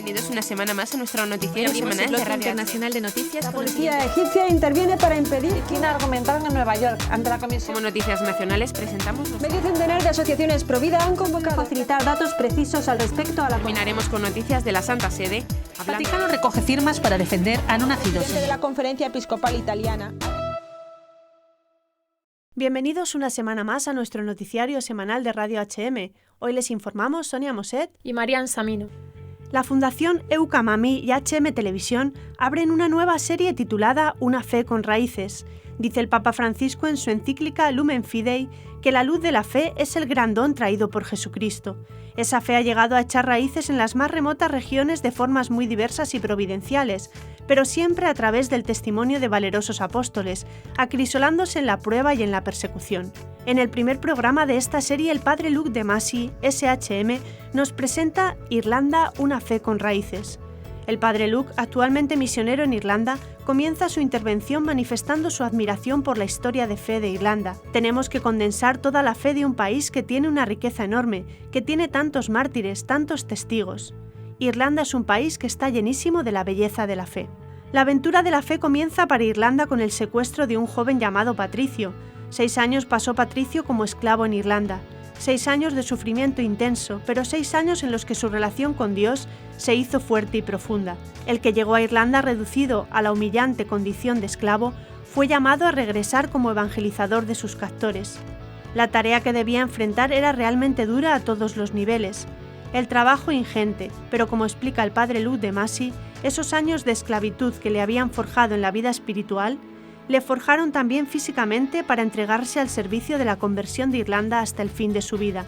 Bienvenidos una semana más a nuestro noticiero semanal de Radio Internacional de Noticias. La policía egipcia interviene para impedir que China argumentaron en Nueva York ante la comisión. Como noticias nacionales presentamos Medio centenar de asociaciones pro vida han convocado a facilitar datos precisos al respecto a la Terminaremos con noticias de la Santa Sede. El Vaticano recoge firmas para defender a no nacidos. de la Conferencia Episcopal Italiana. Bienvenidos una semana más a nuestro noticiario semanal de Radio HM. Hoy les informamos Sonia Moset y Marian Samino. La Fundación Eucamami y HM Televisión abren una nueva serie titulada Una fe con raíces. Dice el Papa Francisco en su encíclica Lumen Fidei que la luz de la fe es el gran don traído por Jesucristo. Esa fe ha llegado a echar raíces en las más remotas regiones de formas muy diversas y providenciales, pero siempre a través del testimonio de valerosos apóstoles, acrisolándose en la prueba y en la persecución. En el primer programa de esta serie, el padre Luke de Masi, SHM, nos presenta Irlanda, una fe con raíces. El padre Luke, actualmente misionero en Irlanda, comienza su intervención manifestando su admiración por la historia de fe de Irlanda. Tenemos que condensar toda la fe de un país que tiene una riqueza enorme, que tiene tantos mártires, tantos testigos. Irlanda es un país que está llenísimo de la belleza de la fe. La aventura de la fe comienza para Irlanda con el secuestro de un joven llamado Patricio. 6 años pasó Patricio como esclavo en Irlanda. 6 años de sufrimiento intenso, pero 6 años en los que su relación con Dios se hizo fuerte y profunda. El que llegó a Irlanda reducido a la humillante condición de esclavo fue llamado a regresar como evangelizador de sus captores. La tarea que debía enfrentar era realmente dura a todos los niveles. El trabajo ingente, pero como explica el padre Luke de Masi, esos años de esclavitud que le habían forjado en la vida espiritual, le forjaron también físicamente para entregarse al servicio de la conversión de Irlanda hasta el fin de su vida.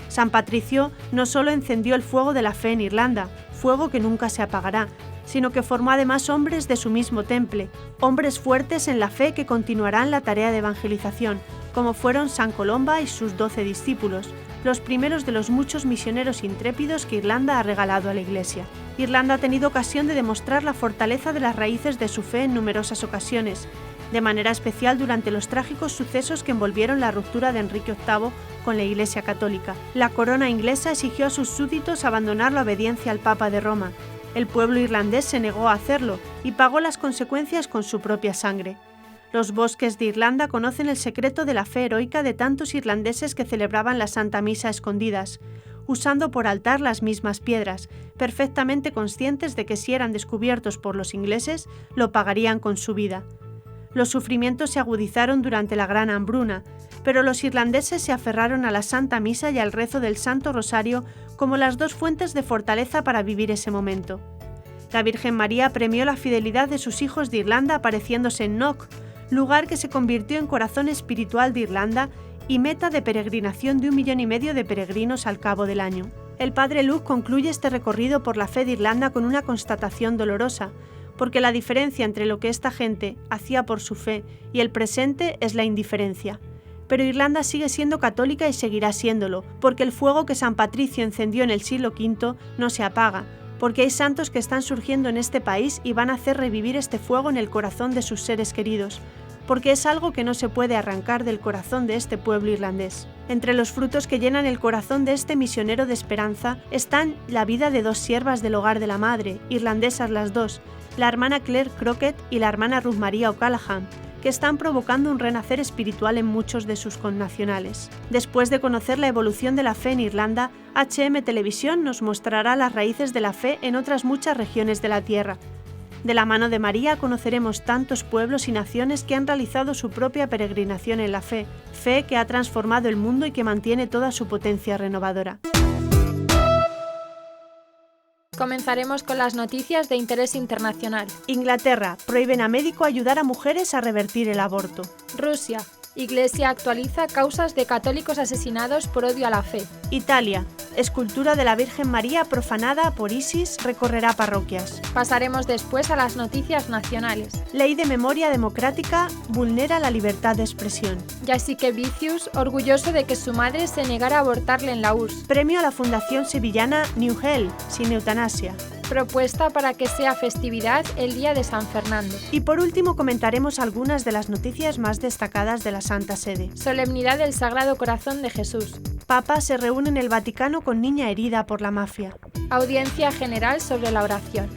San Patricio no solo encendió el fuego de la fe en Irlanda, fuego que nunca se apagará, sino que formó además hombres de su mismo temple, hombres fuertes en la fe que continuarán la tarea de evangelización, como fueron San Colomba y sus 12 discípulos, los primeros de los muchos misioneros intrépidos que Irlanda ha regalado a la Iglesia. Irlanda ha tenido ocasión de demostrar la fortaleza de las raíces de su fe en numerosas ocasiones, de manera especial durante los trágicos sucesos que envolvieron la ruptura de Enrique VIII con la Iglesia Católica. La corona inglesa exigió a sus súbditos abandonar la obediencia al Papa de Roma. El pueblo irlandés se negó a hacerlo y pagó las consecuencias con su propia sangre. Los bosques de Irlanda conocen el secreto de la fe heroica de tantos irlandeses que celebraban la Santa Misa a escondidas, usando por altar las mismas piedras, perfectamente conscientes de que si eran descubiertos por los ingleses, lo pagarían con su vida. Los sufrimientos se agudizaron durante la Gran Hambruna, pero los irlandeses se aferraron a la Santa Misa y al rezo del Santo Rosario como las dos fuentes de fortaleza para vivir ese momento. La Virgen María premió la fidelidad de sus hijos de Irlanda apareciéndose en Knock, lugar que se convirtió en corazón espiritual de Irlanda y meta de peregrinación de 1,5 millones de peregrinos al cabo del año. El padre Luke concluye este recorrido por la fe de Irlanda con una constatación dolorosa, porque la diferencia entre lo que esta gente hacía por su fe y el presente es la indiferencia. Pero Irlanda sigue siendo católica y seguirá siéndolo, porque el fuego que San Patricio encendió en el siglo V no se apaga, porque hay santos que están surgiendo en este país y van a hacer revivir este fuego en el corazón de sus seres queridos, porque es algo que no se puede arrancar del corazón de este pueblo irlandés. Entre los frutos que llenan el corazón de este misionero de esperanza están la vida de 2 siervas del hogar de la madre, irlandesas las dos, la hermana Claire Crockett y la hermana Ruth María O'Callaghan, que están provocando un renacer espiritual en muchos de sus connacionales. Después de conocer la evolución de la fe en Irlanda, HM Televisión nos mostrará las raíces de la fe en otras muchas regiones de la tierra. De la mano de María conoceremos tantos pueblos y naciones que han realizado su propia peregrinación en la fe, fe que ha transformado el mundo y que mantiene toda su potencia renovadora. Comenzaremos con las noticias de interés internacional. Inglaterra, prohíben a médico ayudar a mujeres a revertir el aborto. Rusia, Iglesia actualiza causas de católicos asesinados por odio a la fe. Italia, escultura de la Virgen María profanada por ISIS recorrerá parroquias. Pasaremos después a las noticias nacionales. Ley de memoria democrática vulnera la libertad de expresión. Jessica Vicious, orgulloso de que su madre se negara a abortarle en la URSS. Premio a la Fundación Sevillana New Hell, sin eutanasia. Propuesta para que sea festividad el día de San Fernando. Y por último comentaremos algunas de las noticias más destacadas de la Santa Sede. Solemnidad del Sagrado Corazón de Jesús. Papa se reúne en el Vaticano con niña herida por la mafia. Audiencia general sobre la oración.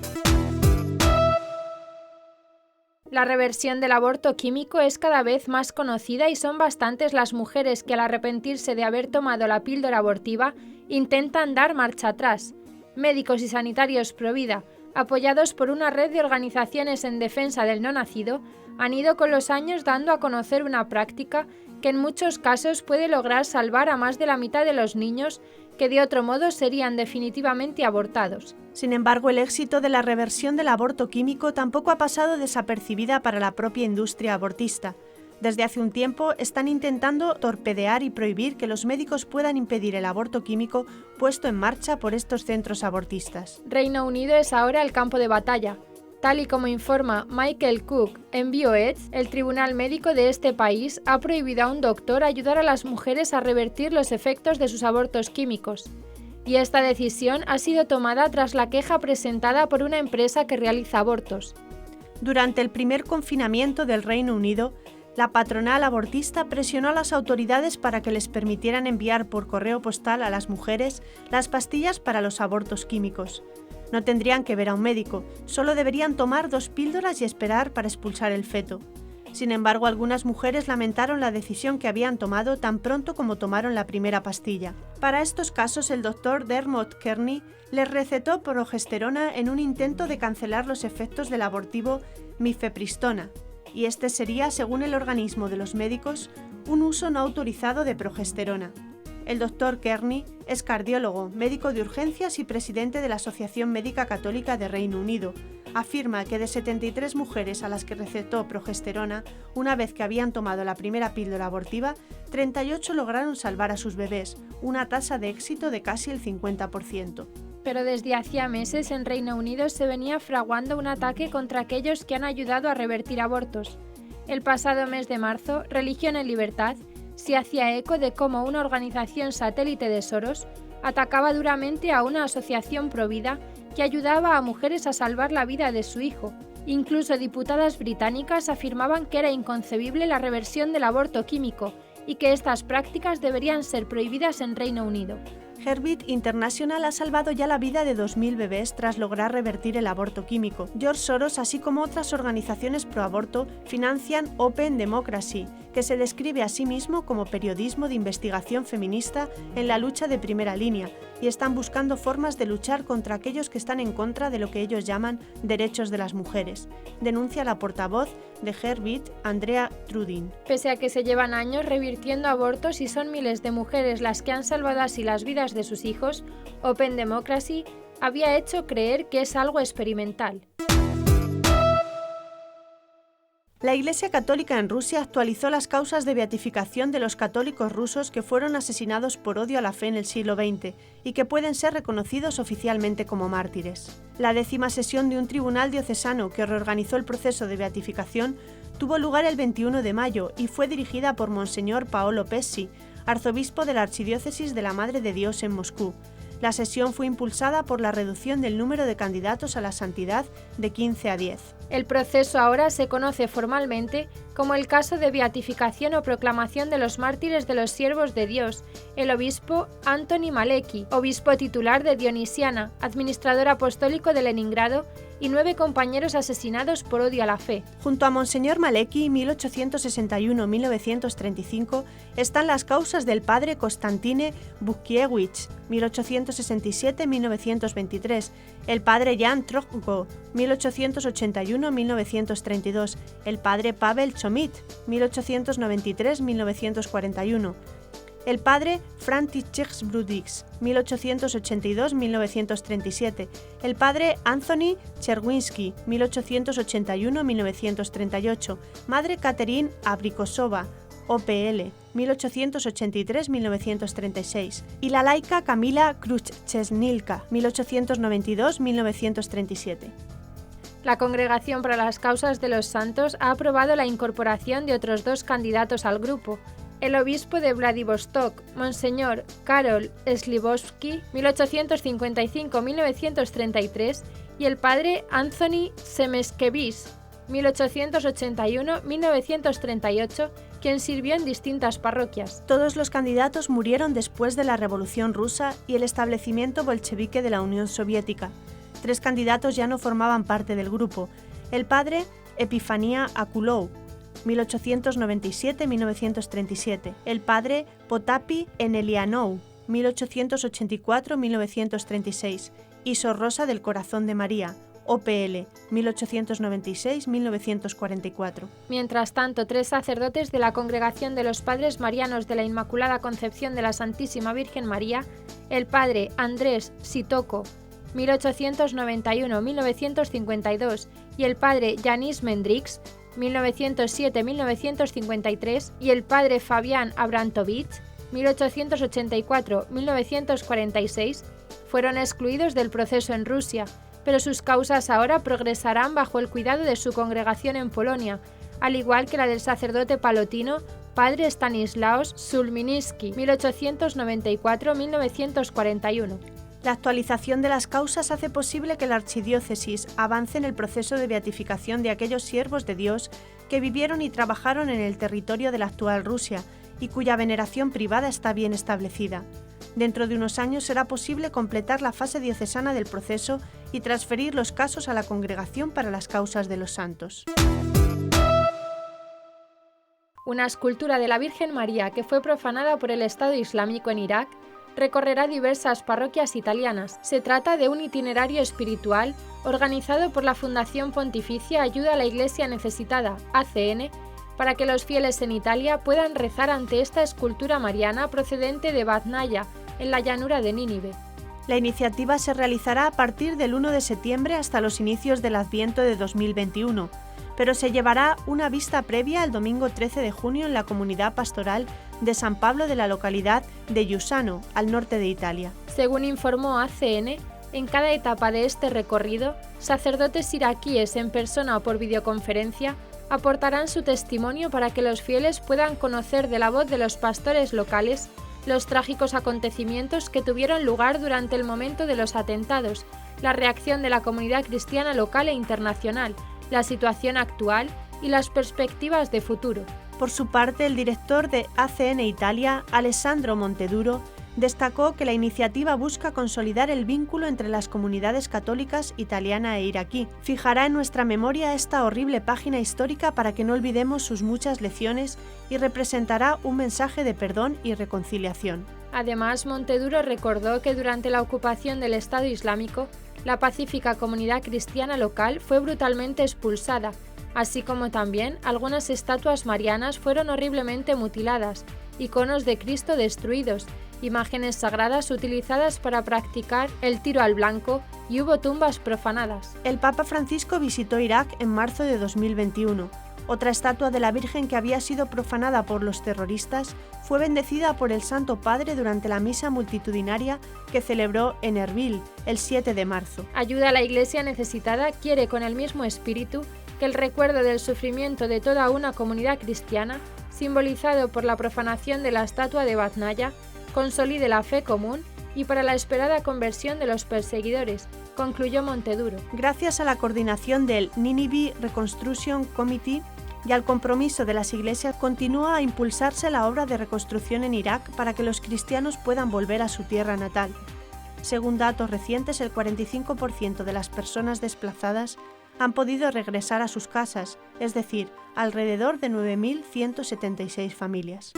La reversión del aborto químico es cada vez más conocida y son bastantes las mujeres que al arrepentirse de haber tomado la píldora abortiva intentan dar marcha atrás. Médicos y sanitarios pro vida, apoyados por una red de organizaciones en defensa del no nacido, han ido con los años dando a conocer una práctica que en muchos casos puede lograr salvar a más de la mitad de los niños que de otro modo serían definitivamente abortados. Sin embargo, el éxito de la reversión del aborto químico tampoco ha pasado desapercibida para la propia industria abortista. Desde hace un tiempo están intentando torpedear y prohibir que los médicos puedan impedir el aborto químico puesto en marcha por estos centros abortistas. Reino Unido es ahora el campo de batalla. Tal y como informa Michael Cook en Bioethics, el tribunal médico de este país ha prohibido a un doctor ayudar a las mujeres a revertir los efectos de sus abortos químicos. Y esta decisión ha sido tomada tras la queja presentada por una empresa que realiza abortos. Durante el primer confinamiento del Reino Unido, la patronal abortista presionó a las autoridades para que les permitieran enviar por correo postal a las mujeres las pastillas para los abortos químicos. No tendrían que ver a un médico, solo deberían tomar 2 píldoras y esperar para expulsar el feto. Sin embargo, algunas mujeres lamentaron la decisión que habían tomado tan pronto como tomaron la primera pastilla. Para estos casos, el doctor Dermot Kearney les recetó progesterona en un intento de cancelar los efectos del abortivo mifepristona, y este sería, según el organismo de los médicos, un uso no autorizado de progesterona. El doctor Kearney es cardiólogo, médico de urgencias y presidente de la Asociación Médica Católica de Reino Unido. Afirma que de 73 mujeres a las que recetó progesterona, una vez que habían tomado la primera píldora abortiva, 38 lograron salvar a sus bebés, una tasa de éxito de casi el 50%. Pero desde hacía meses en Reino Unido se venía fraguando un ataque contra aquellos que han ayudado a revertir abortos. El pasado mes de marzo, Religión en Libertad se hacía eco de cómo una organización satélite de Soros atacaba duramente a una asociación provida que ayudaba a mujeres a salvar la vida de su hijo. Incluso diputadas británicas afirmaban que era inconcebible la reversión del aborto químico y que estas prácticas deberían ser prohibidas en Reino Unido. Heartbeat International ha salvado ya la vida de 2.000 bebés tras lograr revertir el aborto químico. George Soros, así como otras organizaciones pro-aborto, financian Open Democracy, que se describe a sí mismo como periodismo de investigación feminista en la lucha de primera línea, y están buscando formas de luchar contra aquellos que están en contra de lo que ellos llaman derechos de las mujeres, denuncia la portavoz de Heartbeat, Andrea Trudin. Pese a que se llevan años revirtiendo abortos y son miles de mujeres las que han salvado así las vidas de sus hijos, Open Democracy había hecho creer que es algo experimental. La Iglesia Católica en Rusia actualizó las causas de beatificación de los católicos rusos que fueron asesinados por odio a la fe en el siglo XX y que pueden ser reconocidos oficialmente como mártires. La 10ª sesión de un tribunal diocesano que reorganizó el proceso de beatificación tuvo lugar el 21 de mayo y fue dirigida por Monseñor Paolo Pesci, arzobispo de la Archidiócesis de la Madre de Dios en Moscú. La sesión fue impulsada por la reducción del número de candidatos a la santidad de 15 a 10. El proceso ahora se conoce formalmente como el caso de beatificación o proclamación de los mártires de los siervos de Dios, el obispo Antoni Malecki, obispo titular de Dionisiana, administrador apostólico de Leningrado, y 9 compañeros asesinados por odio a la fe. Junto a Monseñor Malecki, 1861-1935, están las causas del padre Konstantine Bukiewicz, 1867-1923, el padre Jan Trojko, 1881-1932, el padre Pavel Chomit, 1893-1941, el padre František Brudix, 1882-1937, el padre Anthony Cherwinski, 1881-1938, madre Katerine Abrikosova, OPL, 1883-1936, y la laica Kamila Khrushchevnilka, 1892-1937. La Congregación para las Causas de los Santos ha aprobado la incorporación de otros 2 candidatos al grupo, el obispo de Vladivostok, Monseñor Karol Slivovsky, 1855-1933, y el padre Anthony Semeskevich, 1881-1938, quien sirvió en distintas parroquias. Todos los candidatos murieron después de la Revolución Rusa y el establecimiento bolchevique de la Unión Soviética. 3 candidatos ya no formaban parte del grupo. El padre Epifania Akulov, 1897-1937. El padre Potapi Enelianou, 1884-1936. y Sor Rosa del Corazón de María, OPL, 1896-1944. Mientras tanto, 3 sacerdotes de la Congregación de los Padres Marianos de la Inmaculada Concepción de la Santísima Virgen María, el padre Andrés Sitoko, 1891-1952, y el padre Yanis Mendrix, 1907-1953, y el padre Fabián Abrantovich, 1884-1946, fueron excluidos del proceso en Rusia, pero sus causas ahora progresarán bajo el cuidado de su congregación en Polonia, al igual que la del sacerdote palotino padre Stanislaus Sulmiński, 1894-1941. La actualización de las causas hace posible que la archidiócesis avance en el proceso de beatificación de aquellos siervos de Dios que vivieron y trabajaron en el territorio de la actual Rusia y cuya veneración privada está bien establecida. Dentro de unos años será posible completar la fase diocesana del proceso y transferir los casos a la Congregación para las Causas de los Santos. Una escultura de la Virgen María que fue profanada por el Estado Islámico en Irak recorrerá diversas parroquias italianas. Se trata de un itinerario espiritual organizado por la Fundación Pontificia Ayuda a la Iglesia Necesitada, ACN, para que los fieles en Italia puedan rezar ante esta escultura mariana procedente de Batnaya, en la llanura de Nínive. La iniciativa se realizará a partir del 1 de septiembre hasta los inicios del Adviento de 2021, pero se llevará una vista previa el domingo 13 de junio en la comunidad pastoral de San Pablo de la localidad de Giussano, al norte de Italia. Según informó ACN, en cada etapa de este recorrido, sacerdotes iraquíes en persona o por videoconferencia aportarán su testimonio para que los fieles puedan conocer de la voz de los pastores locales los trágicos acontecimientos que tuvieron lugar durante el momento de los atentados, la reacción de la comunidad cristiana local e internacional, la situación actual y las perspectivas de futuro. Por su parte, el director de ACN Italia, Alessandro Monteduro, destacó que la iniciativa busca consolidar el vínculo entre las comunidades católicas italiana e iraquí. Fijará en nuestra memoria esta horrible página histórica para que no olvidemos sus muchas lecciones y representará un mensaje de perdón y reconciliación. Además, Monteduro recordó que durante la ocupación del Estado Islámico, la pacífica comunidad cristiana local fue brutalmente expulsada, así como también algunas estatuas marianas fueron horriblemente mutiladas, iconos de Cristo destruidos, imágenes sagradas utilizadas para practicar el tiro al blanco y hubo tumbas profanadas. El Papa Francisco visitó Irak en marzo de 2021. Otra estatua de la Virgen que había sido profanada por los terroristas fue bendecida por el Santo Padre durante la misa multitudinaria que celebró en Erbil el 7 de marzo. Ayuda a la Iglesia necesitada quiere con el mismo espíritu que el recuerdo del sufrimiento de toda una comunidad cristiana, simbolizado por la profanación de la estatua de Batnaya, consolide la fe común y para la esperada conversión de los perseguidores, concluyó Monteduro. Gracias a la coordinación del Nineveh Reconstruction Committee y al compromiso de las iglesias, continúa a impulsarse la obra de reconstrucción en Irak para que los cristianos puedan volver a su tierra natal. Según datos recientes, el 45% de las personas desplazadas han podido regresar a sus casas, es decir, alrededor de 9.176 familias.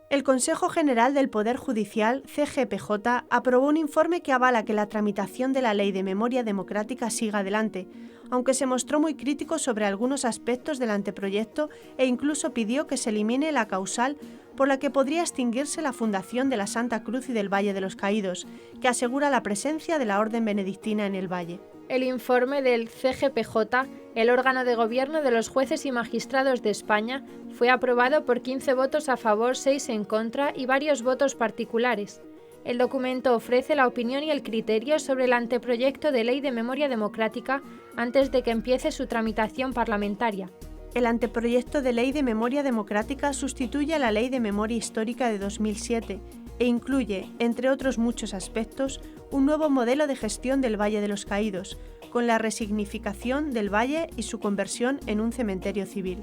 El Consejo General del Poder Judicial, CGPJ, aprobó un informe que avala que la tramitación de la Ley de Memoria Democrática siga adelante, aunque se mostró muy crítico sobre algunos aspectos del anteproyecto e incluso pidió que se elimine la causal por la que podría extinguirse la fundación de la Santa Cruz y del Valle de los Caídos, que asegura la presencia de la Orden Benedictina en el valle. El informe del CGPJ, el órgano de gobierno de los jueces y magistrados de España, fue aprobado por 15 votos a favor, 6 en contra y varios votos particulares. El documento ofrece la opinión y el criterio sobre el anteproyecto de Ley de Memoria Democrática antes de que empiece su tramitación parlamentaria. El anteproyecto de Ley de Memoria Democrática sustituye a la Ley de Memoria Histórica de 2007 e incluye, entre otros muchos aspectos, un nuevo modelo de gestión del Valle de los Caídos, con la resignificación del valle y su conversión en un cementerio civil.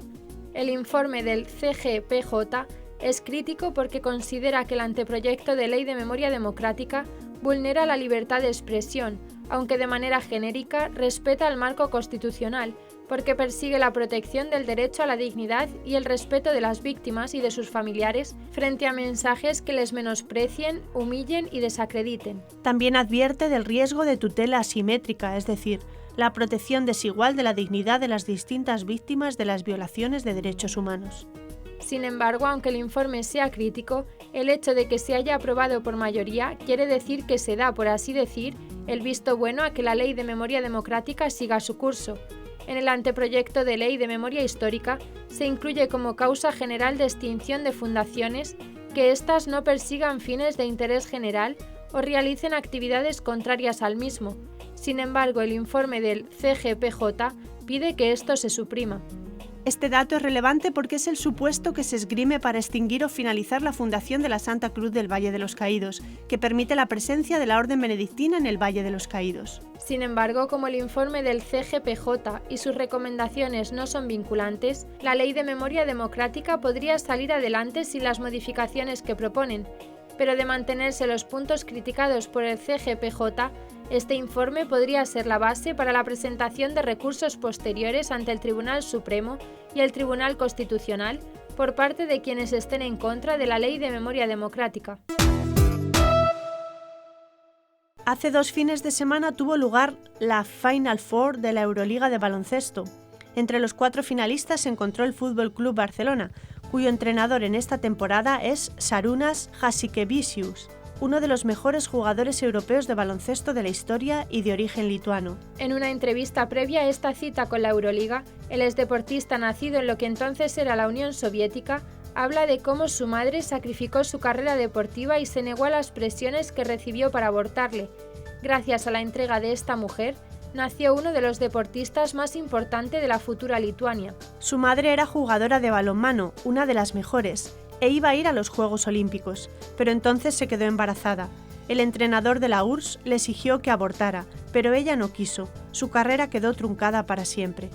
El informe del CGPJ es crítico porque considera que el anteproyecto de ley de memoria democrática vulnera la libertad de expresión, aunque de manera genérica respeta el marco constitucional, porque persigue la protección del derecho a la dignidad y el respeto de las víctimas y de sus familiares frente a mensajes que les menosprecien, humillen y desacrediten. También advierte del riesgo de tutela asimétrica, es decir, la protección desigual de la dignidad de las distintas víctimas de las violaciones de derechos humanos. Sin embargo, aunque el informe sea crítico, el hecho de que se haya aprobado por mayoría quiere decir que se da, por así decir, el visto bueno a que la Ley de Memoria Democrática siga su curso. En el anteproyecto de Ley de Memoria Histórica se incluye como causa general de extinción de fundaciones que éstas no persigan fines de interés general o realicen actividades contrarias al mismo. Sin embargo, el informe del CGPJ pide que esto se suprima. Este dato es relevante porque es el supuesto que se esgrime para extinguir o finalizar la fundación de la Santa Cruz del Valle de los Caídos, que permite la presencia de la Orden Benedictina en el Valle de los Caídos. Sin embargo, como el informe del CGPJ y sus recomendaciones no son vinculantes, la Ley de Memoria Democrática podría salir adelante sin las modificaciones que proponen, pero de mantenerse los puntos criticados por el CGPJ, este informe podría ser la base para la presentación de recursos posteriores ante el Tribunal Supremo y el Tribunal Constitucional por parte de quienes estén en contra de la Ley de Memoria Democrática. Hace 2 fines de semana tuvo lugar la Final Four de la Euroliga de baloncesto. Entre los 4 finalistas se encontró el Fútbol Club Barcelona, cuyo entrenador en esta temporada es Šarūnas Jasikevičius, uno de los mejores jugadores europeos de baloncesto de la historia y de origen lituano. En una entrevista previa a esta cita con la Euroliga, el exdeportista nacido en lo que entonces era la Unión Soviética habla de cómo su madre sacrificó su carrera deportiva y se negó a las presiones que recibió para abortarle. Gracias a la entrega de esta mujer, nació uno de los deportistas más importantes de la futura Lituania. Su madre era jugadora de balonmano, una de las mejores, e iba a ir a los Juegos Olímpicos, pero entonces se quedó embarazada. El entrenador de la URSS le exigió que abortara, pero ella no quiso. Su carrera quedó truncada para siempre.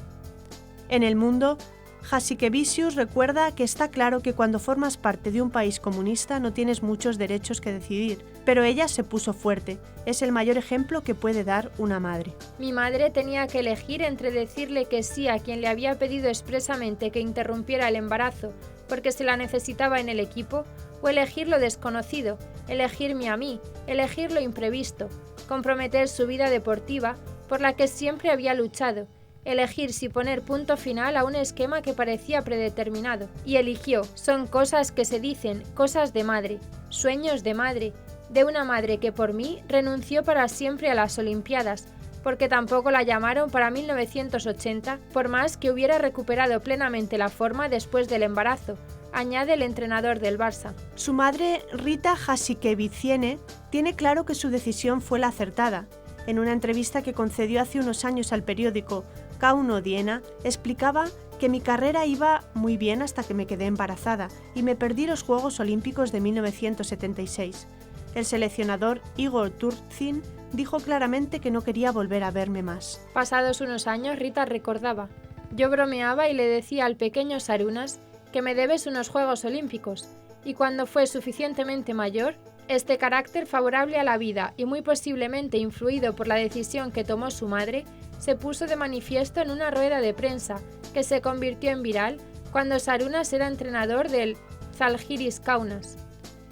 En el mundo, Jasikevičius recuerda que está claro que cuando formas parte de un país comunista no tienes muchos derechos que decidir, pero ella se puso fuerte. Es el mayor ejemplo que puede dar una madre. Mi madre tenía que elegir entre decirle que sí a quien le había pedido expresamente que interrumpiera el embarazo porque se la necesitaba en el equipo, o elegir lo desconocido, elegirme a mí, elegir lo imprevisto, comprometer su vida deportiva por la que siempre había luchado, elegir si poner punto final a un esquema que parecía predeterminado. Y eligió. Son cosas que se dicen, cosas de madre, sueños de madre, de una madre que por mí renunció para siempre a las Olimpiadas, porque tampoco la llamaron para 1980, por más que hubiera recuperado plenamente la forma después del embarazo, añade el entrenador del Barça. Su madre, Rita Jasikevičiene, tiene claro que su decisión fue la acertada. En una entrevista que concedió hace unos años al periódico Kauno Diena, explicaba que mi carrera iba muy bien hasta que me quedé embarazada y me perdí los Juegos Olímpicos de 1976. El seleccionador Igor Turchin dijo claramente que no quería volver a verme más. Pasados unos años, Rita recordaba: yo bromeaba y le decía al pequeño Šarūnas que me debes unos Juegos Olímpicos, y cuando fue suficientemente mayor, este carácter favorable a la vida y muy posiblemente influido por la decisión que tomó su madre, se puso de manifiesto en una rueda de prensa que se convirtió en viral cuando Šarūnas era entrenador del Žalgiris Kaunas.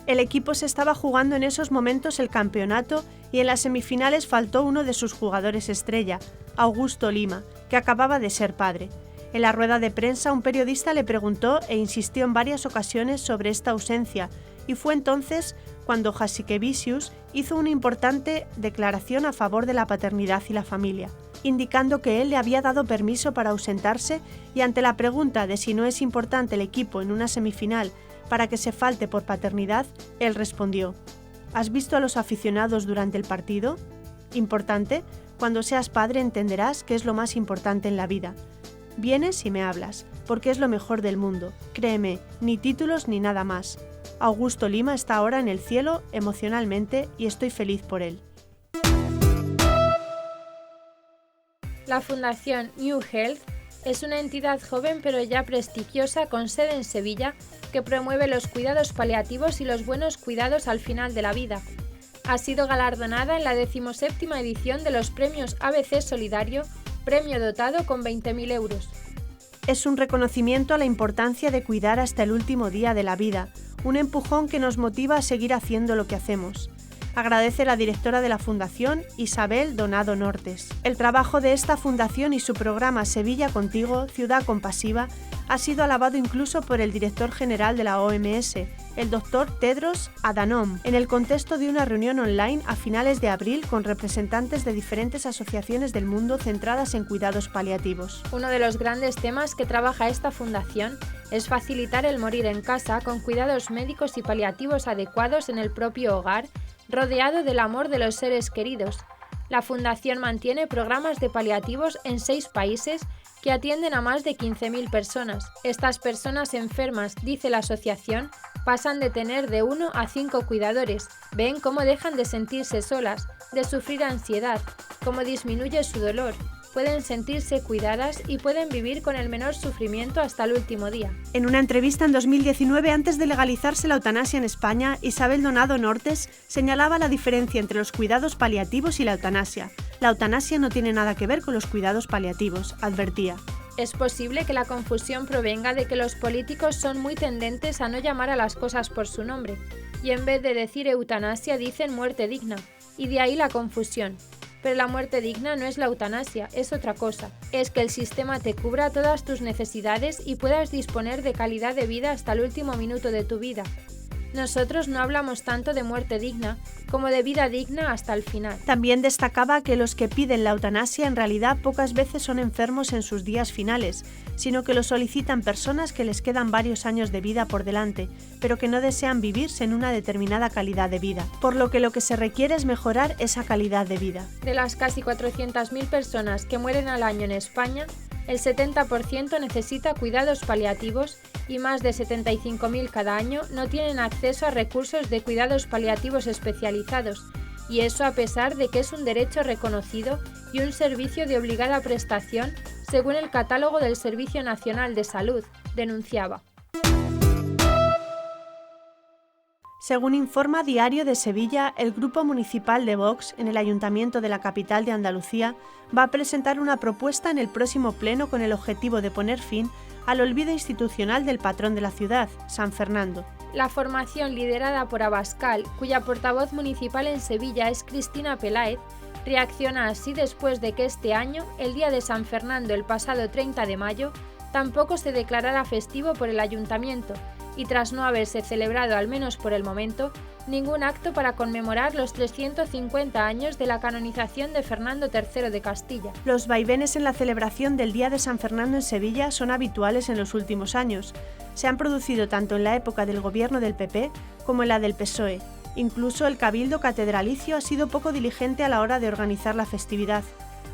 El equipo se estaba jugando en esos momentos el campeonato y en las semifinales faltó uno de sus jugadores estrella, Augusto Lima, que acababa de ser padre. En la rueda de prensa un periodista le preguntó e insistió en varias ocasiones sobre esta ausencia, y fue entonces cuando Jasikevičius hizo una importante declaración a favor de la paternidad y la familia, indicando que él le había dado permiso para ausentarse, y ante la pregunta de si no es importante el equipo en una semifinal para que se falte por paternidad, él respondió: ¿has visto a los aficionados durante el partido? Importante, cuando seas padre entenderás que es lo más importante en la vida. Vienes y me hablas, porque es lo mejor del mundo, créeme, ni títulos ni nada más. Augusto Lima está ahora en el cielo emocionalmente y estoy feliz por él. La Fundación New Health es una entidad joven pero ya prestigiosa con sede en Sevilla que promueve los cuidados paliativos y los buenos cuidados al final de la vida. Ha sido galardonada en la 17ª edición de los premios ABC Solidario, premio dotado con 20.000 euros. Es un reconocimiento a la importancia de cuidar hasta el último día de la vida, un empujón que nos motiva a seguir haciendo lo que hacemos. Agradece la directora de la Fundación, Isabel Donado Nortes. El trabajo de esta fundación y su programa Sevilla Contigo, Ciudad Compasiva, ha sido alabado incluso por el director general de la OMS, el Dr. Tedros Adhanom, en el contexto de una reunión online a finales de abril con representantes de diferentes asociaciones del mundo centradas en cuidados paliativos. Uno de los grandes temas que trabaja esta fundación es facilitar el morir en casa con cuidados médicos y paliativos adecuados en el propio hogar, rodeado del amor de los seres queridos. La Fundación mantiene programas de paliativos en 6 países que atienden a más de 15.000 personas. Estas personas enfermas, dice la asociación, pasan de tener de 1 a 5 cuidadores, ven cómo dejan de sentirse solas, de sufrir ansiedad, cómo disminuye su dolor, pueden sentirse cuidadas y pueden vivir con el menor sufrimiento hasta el último día. En una entrevista en 2019, antes de legalizarse la eutanasia en España, Isabel Donado Nortes señalaba la diferencia entre los cuidados paliativos y la eutanasia. La eutanasia no tiene nada que ver con los cuidados paliativos, advertía. Es posible que la confusión provenga de que los políticos son muy tendentes a no llamar a las cosas por su nombre, y en vez de decir eutanasia dicen muerte digna, y de ahí la confusión. Pero la muerte digna no es la eutanasia, es otra cosa. Es que el sistema te cubra todas tus necesidades y puedas disponer de calidad de vida hasta el último minuto de tu vida. Nosotros no hablamos tanto de muerte digna como de vida digna hasta el final. También destacaba que los que piden la eutanasia en realidad pocas veces son enfermos en sus días finales, sino que lo solicitan personas que les quedan varios años de vida por delante, pero que no desean vivirse en una determinada calidad de vida, por lo que se requiere es mejorar esa calidad de vida. De las casi 400.000 personas que mueren al año en España, el 70% necesita cuidados paliativos y más de 75.000 cada año no tienen acceso a recursos de cuidados paliativos especializados, y eso a pesar de que es un derecho reconocido y un servicio de obligada prestación según el catálogo del Servicio Nacional de Salud, denunciaba. Según informa Diario de Sevilla, el Grupo Municipal de Vox en el Ayuntamiento de la capital de Andalucía va a presentar una propuesta en el próximo pleno con el objetivo de poner fin al olvido institucional del patrón de la ciudad, San Fernando. La formación liderada por Abascal, cuya portavoz municipal en Sevilla es Cristina Peláez, reacciona así después de que este año, el día de San Fernando el pasado 30 de mayo, tampoco se declarara festivo por el ayuntamiento, y tras no haberse celebrado, al menos por el momento, ningún acto para conmemorar los 350 años de la canonización de Fernando III de Castilla. Los vaivenes en la celebración del Día de San Fernando en Sevilla son habituales en los últimos años. Se han producido tanto en la época del gobierno del PP como en la del PSOE. Incluso el Cabildo Catedralicio ha sido poco diligente a la hora de organizar la festividad,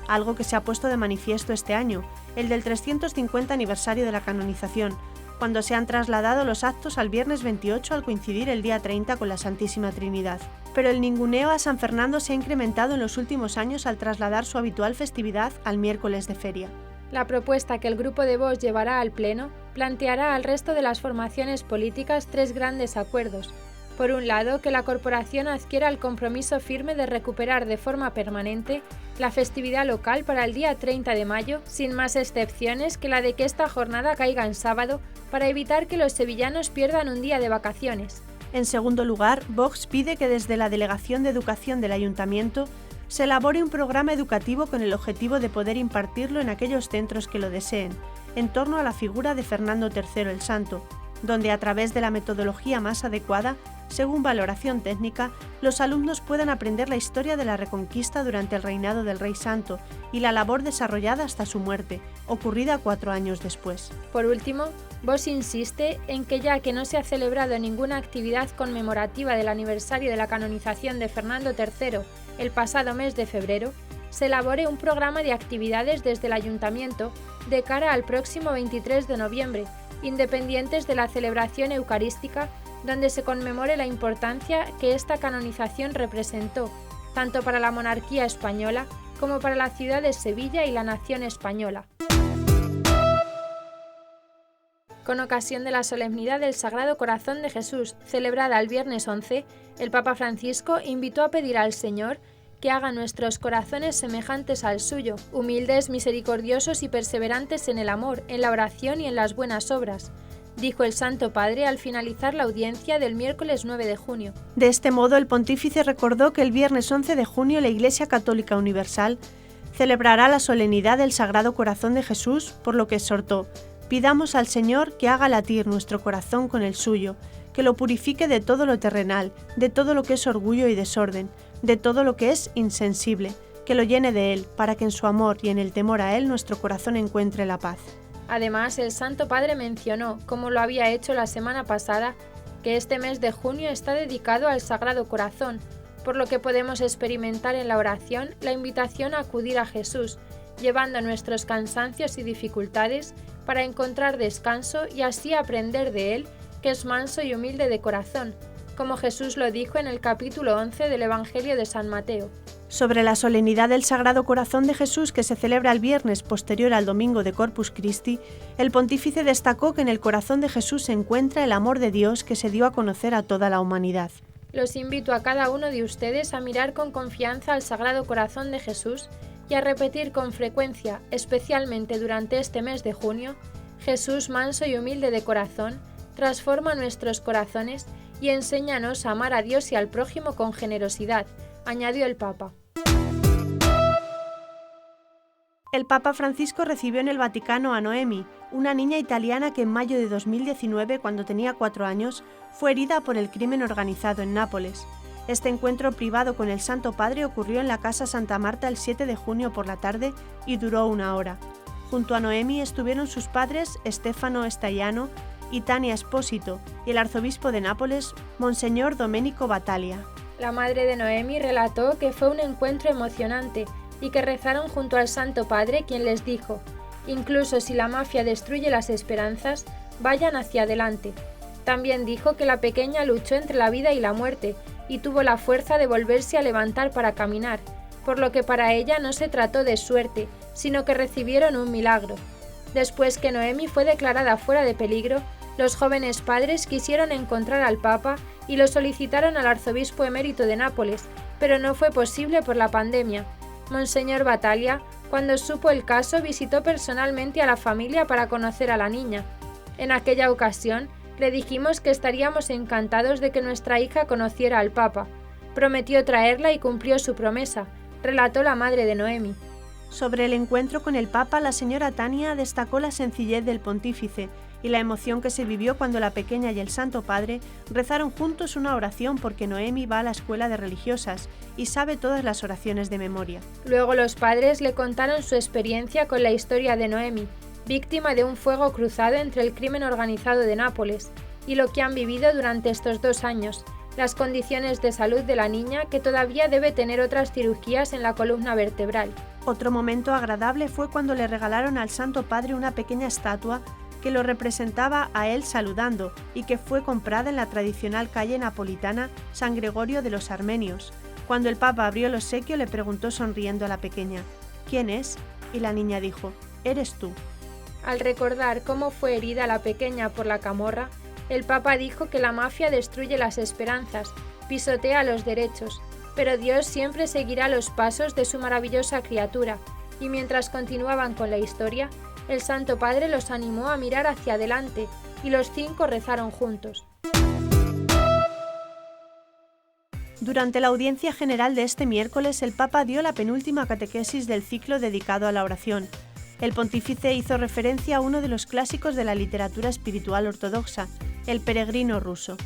algo que se ha puesto de manifiesto este año, el del 350 aniversario de la canonización, cuando se han trasladado los actos al viernes 28 al coincidir el día 30 con la Santísima Trinidad. Pero el ninguneo a San Fernando se ha incrementado en los últimos años al trasladar su habitual festividad al miércoles de feria. La propuesta que el Grupo de Vox llevará al Pleno planteará al resto de las formaciones políticas 3 grandes acuerdos. Por un lado, que la corporación adquiera el compromiso firme de recuperar de forma permanente la festividad local para el día 30 de mayo, sin más excepciones que la de que esta jornada caiga en sábado, para evitar que los sevillanos pierdan un día de vacaciones. En segundo lugar, Vox pide que desde la Delegación de Educación del Ayuntamiento se elabore un programa educativo con el objetivo de poder impartirlo en aquellos centros que lo deseen, en torno a la figura de Fernando III el Santo, donde a través de la metodología más adecuada, según valoración técnica, los alumnos puedan aprender la historia de la Reconquista durante el reinado del Rey Santo y la labor desarrollada hasta su muerte, ocurrida 4 años después. Por último, Vox insiste en que ya que no se ha celebrado ninguna actividad conmemorativa del aniversario de la canonización de Fernando III el pasado mes de febrero, se elabore un programa de actividades desde el Ayuntamiento de cara al próximo 23 de noviembre, independientes de la celebración eucarística, donde se conmemore la importancia que esta canonización representó, tanto para la monarquía española como para la ciudad de Sevilla y la nación española. Con ocasión de la solemnidad del Sagrado Corazón de Jesús, celebrada el viernes 11, el Papa Francisco invitó a pedir al Señor que haga nuestros corazones semejantes al suyo, humildes, misericordiosos y perseverantes en el amor, en la oración y en las buenas obras, dijo el Santo Padre al finalizar la audiencia del miércoles 9 de junio. De este modo, el pontífice recordó que el viernes 11 de junio la Iglesia Católica Universal celebrará la solemnidad del Sagrado Corazón de Jesús, por lo que exhortó: pidamos al Señor que haga latir nuestro corazón con el suyo, que lo purifique de todo lo terrenal, de todo lo que es orgullo y desorden, de todo lo que es insensible, que lo llene de Él, para que en su amor y en el temor a Él nuestro corazón encuentre la paz. Además, el Santo Padre mencionó, como lo había hecho la semana pasada, que este mes de junio está dedicado al Sagrado Corazón, por lo que podemos experimentar en la oración la invitación a acudir a Jesús, llevando nuestros cansancios y dificultades para encontrar descanso y así aprender de Él, que es manso y humilde de corazón, como Jesús lo dijo en el capítulo 11 del Evangelio de San Mateo. Sobre la solemnidad del Sagrado Corazón de Jesús, que se celebra el viernes posterior al domingo de Corpus Christi, el pontífice destacó que en el corazón de Jesús se encuentra el amor de Dios que se dio a conocer a toda la humanidad. Los invito a cada uno de ustedes a mirar con confianza al Sagrado Corazón de Jesús y a repetir con frecuencia, especialmente durante este mes de junio: Jesús, manso y humilde de corazón, transforma nuestros corazones y enséñanos a amar a Dios y al prójimo con generosidad, añadió el Papa. El Papa Francisco recibió en el Vaticano a Noemi, una niña italiana que en mayo de 2019, cuando tenía 4 años, fue herida por el crimen organizado en Nápoles. Este encuentro privado con el Santo Padre ocurrió en la Casa Santa Marta el 7 de junio por la tarde y duró 1 hora. Junto a Noemi estuvieron sus padres Stefano Staiano y Tania Espósito y el arzobispo de Nápoles, Monseñor Domenico Battaglia. La madre de Noemi relató que fue un encuentro emocionante y que rezaron junto al Santo Padre, quien les dijo: incluso si la mafia destruye las esperanzas, vayan hacia adelante. También dijo que la pequeña luchó entre la vida y la muerte y tuvo la fuerza de volverse a levantar para caminar, por lo que para ella no se trató de suerte, sino que recibieron un milagro. Después que Noemi fue declarada fuera de peligro, los jóvenes padres quisieron encontrar al Papa y lo solicitaron al arzobispo emérito de Nápoles, pero no fue posible por la pandemia. Monseñor Battaglia, cuando supo el caso, visitó personalmente a la familia para conocer a la niña. En aquella ocasión, le dijimos que estaríamos encantados de que nuestra hija conociera al Papa. Prometió traerla y cumplió su promesa, relató la madre de Noemi. Sobre el encuentro con el Papa, la señora Tania destacó la sencillez del pontífice y la emoción que se vivió cuando la pequeña y el Santo Padre rezaron juntos una oración, porque Noemi va a la escuela de religiosas y sabe todas las oraciones de memoria. Luego los padres le contaron su experiencia con la historia de Noemi, víctima de un fuego cruzado entre el crimen organizado de Nápoles, y lo que han vivido durante estos 2 años, las condiciones de salud de la niña, que todavía debe tener otras cirugías en la columna vertebral. Otro momento agradable fue cuando le regalaron al Santo Padre una pequeña estatua que lo representaba a él saludando y que fue comprada en la tradicional calle napolitana San Gregorio de los Armenios. Cuando el Papa abrió el obsequio, le preguntó sonriendo a la pequeña: ¿quién es? Y la niña dijo: eres tú. Al recordar cómo fue herida la pequeña por la camorra, el Papa dijo que la mafia destruye las esperanzas, pisotea los derechos, pero Dios siempre seguirá los pasos de su maravillosa criatura, y mientras continuaban con la historia, el Santo Padre los animó a mirar hacia adelante, y los 5 rezaron juntos. Durante la audiencia general de este miércoles, el Papa dio la penúltima catequesis del ciclo dedicado a la oración. El pontífice hizo referencia a uno de los clásicos de la literatura espiritual ortodoxa, El peregrino ruso.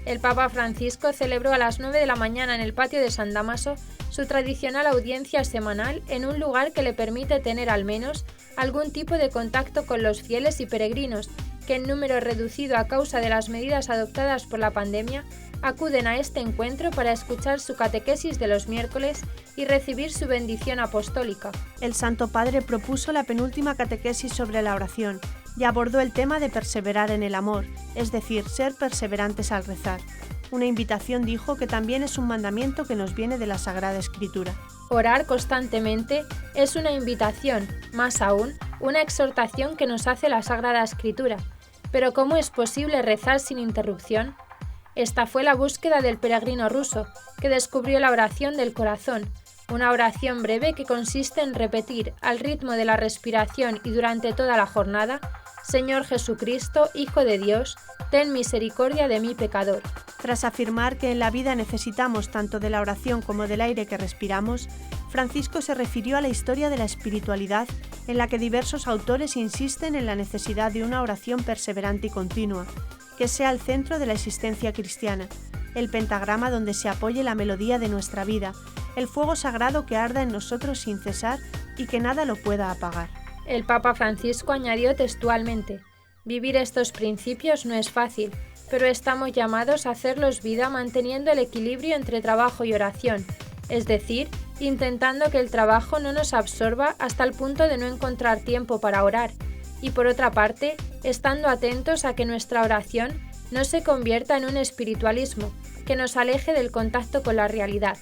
El Papa Francisco celebró a las 9 de la mañana en el patio de San Dámaso su tradicional audiencia semanal en un lugar que le permite tener al menos algún tipo de contacto con los fieles y peregrinos que, en número reducido a causa de las medidas adoptadas por la pandemia, acuden a este encuentro para escuchar su catequesis de los miércoles y recibir su bendición apostólica. El Santo Padre propuso la penúltima catequesis sobre la oración y abordó el tema de perseverar en el amor, es decir, ser perseverantes al rezar. Una invitación, dijo, que también es un mandamiento que nos viene de la Sagrada Escritura. Orar constantemente es una invitación, más aún, una exhortación que nos hace la Sagrada Escritura. Pero ¿cómo es posible rezar sin interrupción? Esta fue la búsqueda del peregrino ruso, que descubrió la oración del corazón, una oración breve que consiste en repetir al ritmo de la respiración y durante toda la jornada: Señor Jesucristo, Hijo de Dios, ten misericordia de mí pecador. Tras afirmar que en la vida necesitamos tanto de la oración como del aire que respiramos, Francisco se refirió a la historia de la espiritualidad, en la que diversos autores insisten en la necesidad de una oración perseverante y continua, que sea el centro de la existencia cristiana, el pentagrama donde se apoye la melodía de nuestra vida, el fuego sagrado que arda en nosotros sin cesar y que nada lo pueda apagar. El Papa Francisco añadió textualmente: vivir estos principios no es fácil, pero estamos llamados a hacerlos vida manteniendo el equilibrio entre trabajo y oración, es decir, intentando que el trabajo no nos absorba hasta el punto de no encontrar tiempo para orar, y por otra parte, estando atentos a que nuestra oración no se convierta en un espiritualismo que nos aleje del contacto con la realidad.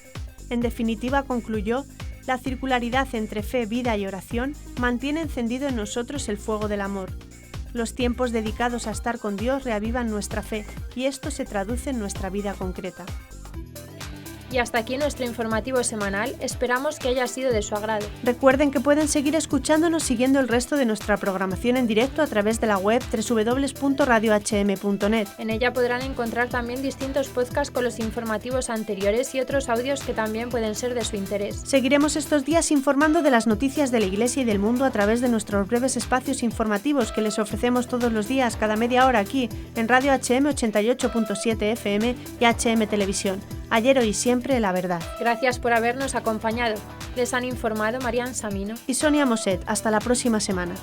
En definitiva, concluyó, la circularidad entre fe, vida y oración mantiene encendido en nosotros el fuego del amor. Los tiempos dedicados a estar con Dios reavivan nuestra fe y esto se traduce en nuestra vida concreta. Y hasta aquí nuestro informativo semanal, esperamos que haya sido de su agrado. Recuerden que pueden seguir escuchándonos siguiendo el resto de nuestra programación en directo a través de la web www.radiohm.net. En ella podrán encontrar también distintos podcasts con los informativos anteriores y otros audios que también pueden ser de su interés. Seguiremos estos días informando de las noticias de la Iglesia y del mundo a través de nuestros breves espacios informativos que les ofrecemos todos los días, cada media hora aquí, en Radio HM 88.7 FM y HM Televisión. Ayer, hoy y siempre, la verdad. Gracias por habernos acompañado. Les han informado Marian Samino y Sonia Moset. Hasta la próxima semana.